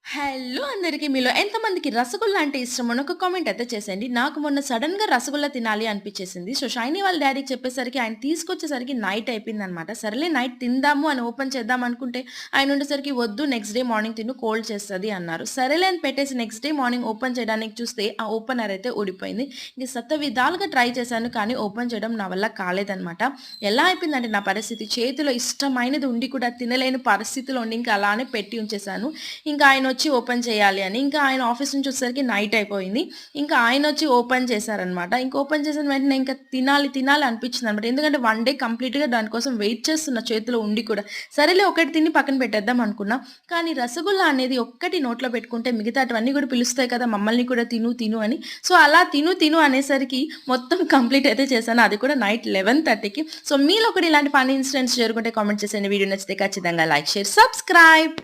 Hello అందరికి. మీలో ఎంతమందికి రసగుల్లా అంటే ఇష్టమో ఒక కామెంట్ అయితే చేసేయండి. నాకు మొన్న సడెన్‌గా రసగుల్లా తినాలి అనిపించేసింది. సో, షైనీ వాళ్ళ డ్యాడీకి చెప్పేసరికి ఆయన తీసుకొచ్చేసరికి నైట్ అయిపోయిందనమాట. సరేలే నైట్ తిందాము అని ఓపెన్ చేద్దాం అనుకుంటే ఆయన ఉండేసరికి వద్దు నెక్స్ట్ డే మార్నింగ్ తిను కోల్డ్ చేస్తది అన్నారు. సరేలే అని పెట్టేసి నెక్స్ట్ డే మార్నింగ్ ఓపెన్ చేయడానికి చూస్తే ఆ ఓపెనర్ అయితే ఊడిపోయింది. ఇంక శతవిధాలుగా ట్రై చేశాను కానీ ఓపెన్ చేయడం నా వల్ల కాలేదనమాట. ఎలా అయిపోయిందంటే నా పరిస్థితి చేతిలో ఇష్టమైనది ఉండి కూడా తినలేని పరిస్థితిలో ఉండి ఇంకా అలానే పెట్టి ఉంచేసాను. ఇంకా ఆయనొచ్చి ఓపెన్ చేయాలి అని. ఇంకా ఆయన ఆఫీస్ నుంచి వచ్చేసరికి నైట్ అయిపోయింది. ఇంకా ఆయనొచ్చి ఓపెన్ చేశారనమాట. ఇంక ఓపెన్ చేసిన వెంటనే ఇంకా తినాలి, తినాలి అనిపించిందనమాట. ఎందుకంటే వన్ డే కంప్లీట్‌గా దానికోసం వెయిట్ చేస్తున్న చేతిలో ఉండి కూడా. సరేలే ఒకటి తిని పక్కన పెట్టేద్దాం అనుకున్నా. కానీ రసగుల్లా అనేది ఒక్కటి నోట్లో పెట్టుకుంటే మిగతాటివన్నీ కూడా పిలుస్తాయి కదా! మమ్మల్ని కూడా తిను, తిను అని. సో, అలా తిను, తిను అనేసరికి మొత్తం కంప్లీట్ అయితే చేశాను. అది కూడా నైట్ 11:30కి. సో, మీలో కూడా ఇలాంటి ఫన్నీ ఇన్సిడెంట్స్ జరుగుంటే కామెంట్ చేసేయండి. వీడియో నచ్చితే ఖచ్చితంగా లైక్, షేర్, సబ్స్క్రైబ్.